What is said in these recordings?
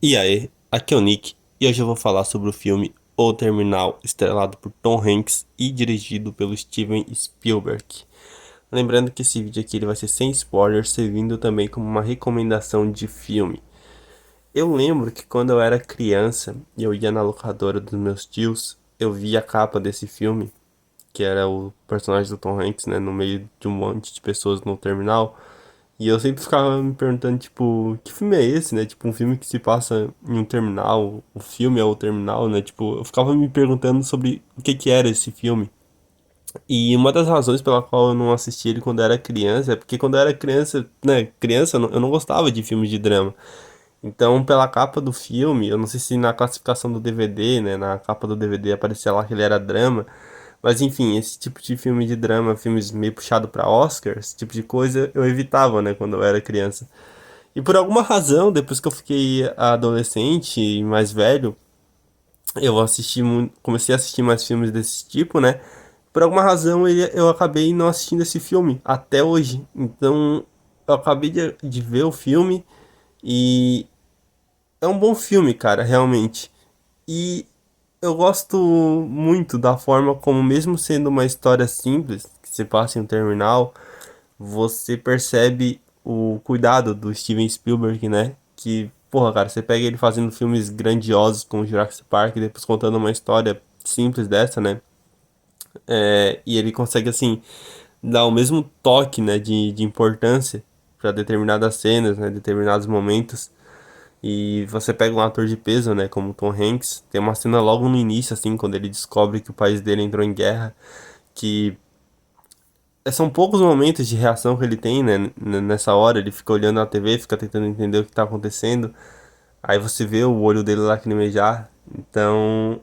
E aí, aqui é o Nick e hoje eu vou falar sobre o filme O Terminal, estrelado por Tom Hanks e dirigido pelo Steven Spielberg. Lembrando que esse vídeo aqui ele vai ser sem spoilers, servindo também como uma recomendação de filme. Eu lembro que quando eu era criança e eu ia na locadora dos meus tios, eu via a capa desse filme, que era o personagem do Tom Hanks, né, no meio de um monte de pessoas no terminal. E eu sempre ficava me perguntando, tipo, que filme é esse, né? Tipo, um filme que se passa em um terminal, o filme é o terminal, né? Tipo, eu ficava me perguntando sobre o que que era esse filme. E uma das razões pela qual eu não assisti ele quando era criança é porque quando eu era criança, né, criança eu não gostava de filmes de drama. Então, pela capa do filme, eu não sei se na classificação do DVD, né, na capa do DVD aparecia lá que ele era drama, mas enfim, esse tipo de filme de drama, filmes meio puxado pra Oscar, esse tipo de coisa, eu evitava, né, quando eu era criança. E por alguma razão, depois que eu fiquei adolescente e mais velho, eu comecei a assistir mais filmes desse tipo, né? Por alguma razão eu acabei não assistindo esse filme até hoje. Então eu acabei de ver o filme e é um bom filme, cara, realmente. E eu gosto muito da forma como, mesmo sendo uma história simples, que se passa em um terminal, você percebe o cuidado do Steven Spielberg, né? Que, porra, cara, você pega ele fazendo filmes grandiosos como Jurassic Park e depois contando uma história simples dessa, né? E ele consegue, assim, dar o mesmo toque, né, de importância para determinadas cenas, né, determinados momentos. E você pega um ator de peso, né, como Tom Hanks, tem uma cena logo no início, assim, quando ele descobre que o país dele entrou em guerra, que são poucos momentos de reação que ele tem, né? Nessa hora, ele fica olhando na TV, fica tentando entender o que tá acontecendo. Aí você vê o olho dele lacrimejar. Então,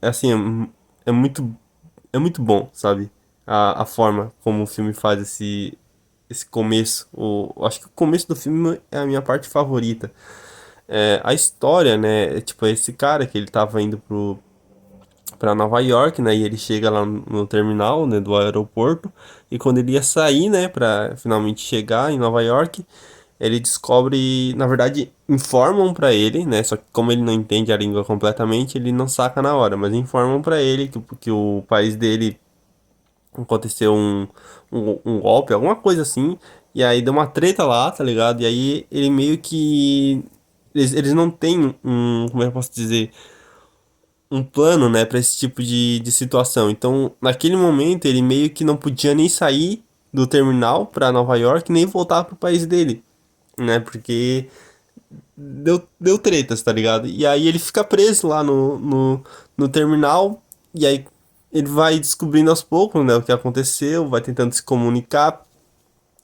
assim, é muito, é muito bom, sabe? A forma como o filme faz esse começo. Acho que o começo do filme é a minha parte favorita. A história, né? Tipo, esse cara que ele tava indo para Nova York, né? E ele chega lá no terminal, né, do aeroporto. E quando ele ia sair, né, para finalmente chegar em Nova York, ele descobre, na verdade, informam para ele, né? Só que como ele não entende a língua completamente, ele não saca na hora, mas informam para ele que o país dele aconteceu um golpe, alguma coisa assim. E aí deu uma treta lá, tá ligado? E aí ele meio que eles não têm como é que eu posso dizer? Um plano, né, para esse tipo de situação. Então, naquele momento, ele meio que não podia nem sair do terminal para Nova York, nem voltar pro país dele, né, porque deu tretas, tá ligado? E aí ele fica preso lá no terminal, e aí ele vai descobrindo aos poucos, né, o que aconteceu, vai tentando se comunicar.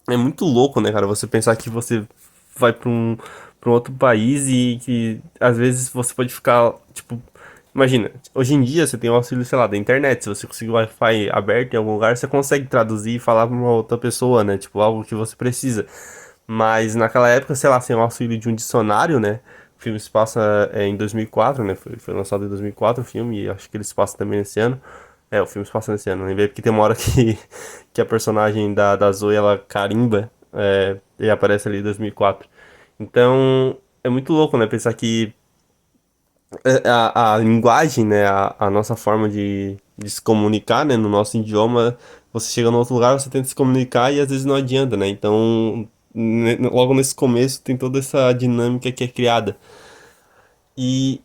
É muito louco, né, cara, você pensar que você vai pra um outro país e que às vezes você pode ficar, tipo, imagina, hoje em dia você tem o auxílio, sei lá, da internet, se você conseguir o Wi-Fi aberto em algum lugar, você consegue traduzir e falar pra uma outra pessoa, né, tipo, algo que você precisa. Mas naquela época, sei lá, sem o auxílio de um dicionário, né, o filme se passa em 2004, né, foi lançado em 2004 o filme, e acho que ele se passa também nesse ano. O filme se passa nesse ano, lembrei porque tem uma hora que a personagem da Zoe, ela carimba, e aparece ali em 2004. Então, é muito louco, né, pensar que a linguagem, né, a nossa forma de se comunicar, né, no nosso idioma, você chega num outro lugar, você tenta se comunicar e às vezes não adianta, né, então, logo nesse começo tem toda essa dinâmica que é criada. E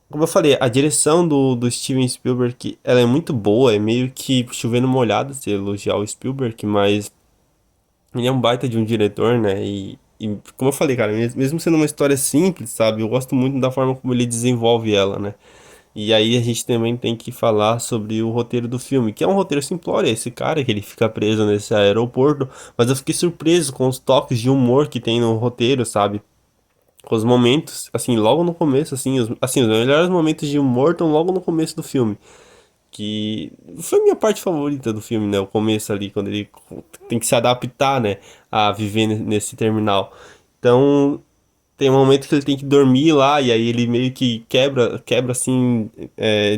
como eu falei, a direção do Steven Spielberg, ela é muito boa, é meio que chovendo molhado se elogiar o Spielberg, mas ele é um baita de um diretor, né? E como eu falei, cara, mesmo sendo uma história simples, sabe? Eu gosto muito da forma como ele desenvolve ela, né? E aí a gente também tem que falar sobre o roteiro do filme, que é um roteiro simplório, é esse cara que ele fica preso nesse aeroporto, mas eu fiquei surpreso com os toques de humor que tem no roteiro, sabe? Com os momentos, assim, logo no começo, os melhores momentos de humor estão logo no começo do filme. Que foi a minha parte favorita do filme, né? O começo ali, quando ele tem que se adaptar, né? A viver nesse terminal. Então, tem um momento que ele tem que dormir lá, e aí ele meio que quebra assim,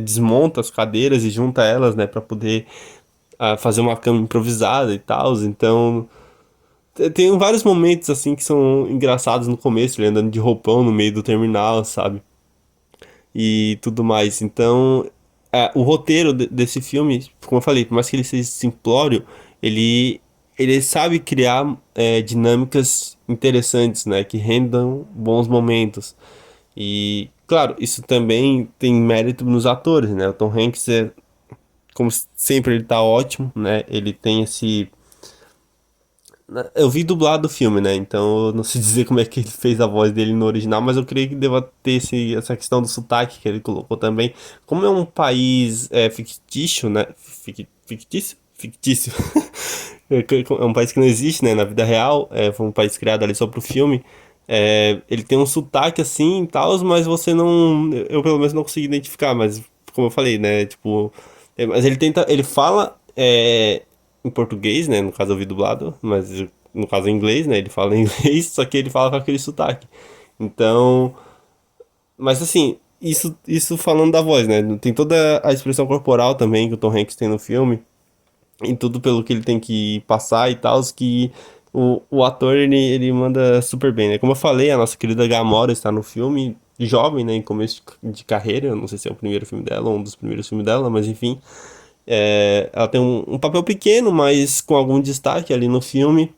desmonta as cadeiras e junta elas, né? Pra poder fazer uma cama improvisada e tal. Então, Tem vários momentos assim que são engraçados no começo, ele andando de roupão no meio do terminal, sabe? E tudo mais. Então, o roteiro desse filme, como eu falei, por mais que ele seja simplório, ele, ele sabe criar dinâmicas interessantes, né? Que rendam bons momentos. E, claro, isso também tem mérito nos atores, né? O Tom Hanks como sempre, ele tá ótimo, né? Ele tem esse. Eu vi dublado o filme, né? Então eu não sei dizer como é que ele fez a voz dele no original, mas eu creio que deva ter essa questão do sotaque que ele colocou também. Como é um país fictício, né? Fictício? Fictício. É um país que não existe, né? Na vida real. Foi um país criado ali só pro filme. Ele tem um sotaque assim e tal, mas você não. Eu pelo menos não consegui identificar, mas como eu falei, né? Tipo. Mas ele tenta. Ele fala em português, né? No caso eu vi dublado, mas no caso em inglês, né? Ele fala em inglês, só que ele fala com aquele sotaque. Então. Mas assim, isso falando da voz, né? Tem toda a expressão corporal também que o Tom Hanks tem no filme em tudo pelo que ele tem que passar e tal, que o ator ele manda super bem, né? Como eu falei, a nossa querida Gamora está no filme, jovem, né? Em começo de carreira, eu não sei se é o primeiro filme dela ou um dos primeiros filmes dela, mas enfim. Ela tem um papel pequeno, mas com algum destaque ali no filme,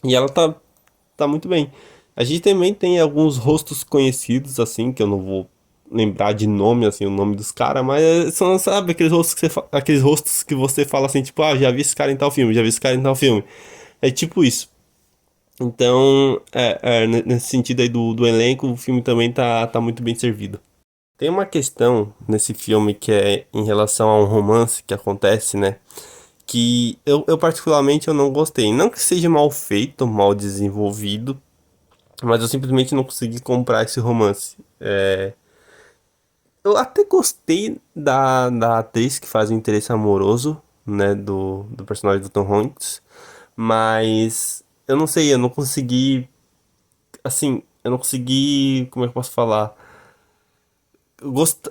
e ela tá muito bem. A gente também tem alguns rostos conhecidos, assim, que eu não vou lembrar de nome, assim, o nome dos caras, mas são, sabe, aqueles rostos que aqueles rostos que você fala assim, tipo, ah, já vi esse cara em tal filme, já vi esse cara em tal filme. É tipo isso. Então, nesse sentido aí do elenco, o filme também tá muito bem servido. Tem uma questão nesse filme que é em relação a um romance que acontece, né? Que eu particularmente eu não gostei. Não que seja mal feito, mal desenvolvido, mas eu simplesmente não consegui comprar esse romance. Eu até gostei da atriz que faz o interesse amoroso, né, do personagem do Tom Hanks, mas eu não sei, eu não consegui, assim, eu não consegui, como é que eu posso falar?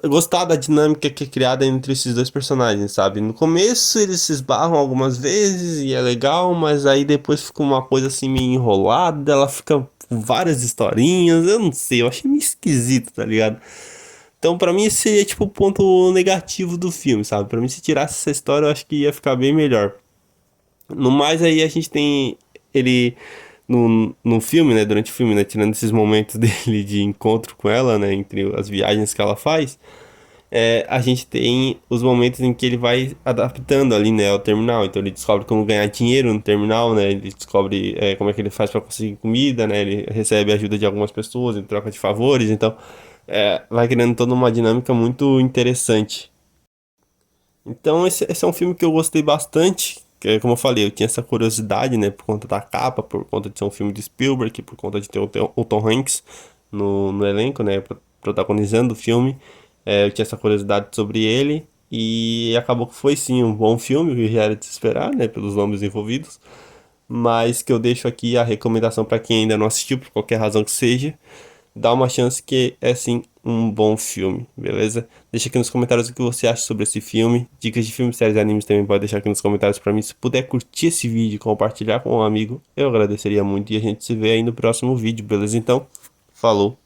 Gostar da dinâmica que é criada entre esses dois personagens, sabe? No começo eles se esbarram algumas vezes e é legal, mas aí depois fica uma coisa assim meio enrolada, ela fica com várias historinhas, eu não sei, eu achei meio esquisito, tá ligado? Então pra mim esse seria tipo o ponto negativo do filme, sabe? Pra mim se tirasse essa história eu acho que ia ficar bem melhor. No mais aí a gente tem ele no filme, né, durante o filme, né, tirando esses momentos dele de encontro com ela, né, entre as viagens que ela faz, a gente tem os momentos em que ele vai adaptando ali, né, ao terminal. Então ele descobre como ganhar dinheiro no terminal, né, ele descobre como é que ele faz para conseguir comida, né, ele recebe a ajuda de algumas pessoas em troca de favores, então vai criando toda uma dinâmica muito interessante. Então esse é um filme que eu gostei bastante. Que, como eu falei, eu tinha essa curiosidade, né, por conta da capa, por conta de ser um filme de Spielberg, por conta de ter o Tom Hanks no elenco, né, protagonizando o filme. Eu tinha essa curiosidade sobre ele e acabou que foi sim um bom filme, o que já era de se esperar, né, pelos nomes envolvidos. Mas que eu deixo aqui a recomendação para quem ainda não assistiu, por qualquer razão que seja, dá uma chance que é sim um bom filme, beleza? Deixa aqui nos comentários o que você acha sobre esse filme. Dicas de filmes, séries e animes também pode deixar aqui nos comentários pra mim. Se puder curtir esse vídeo e compartilhar com um amigo, eu agradeceria muito. E a gente se vê aí no próximo vídeo, beleza? Então, falou!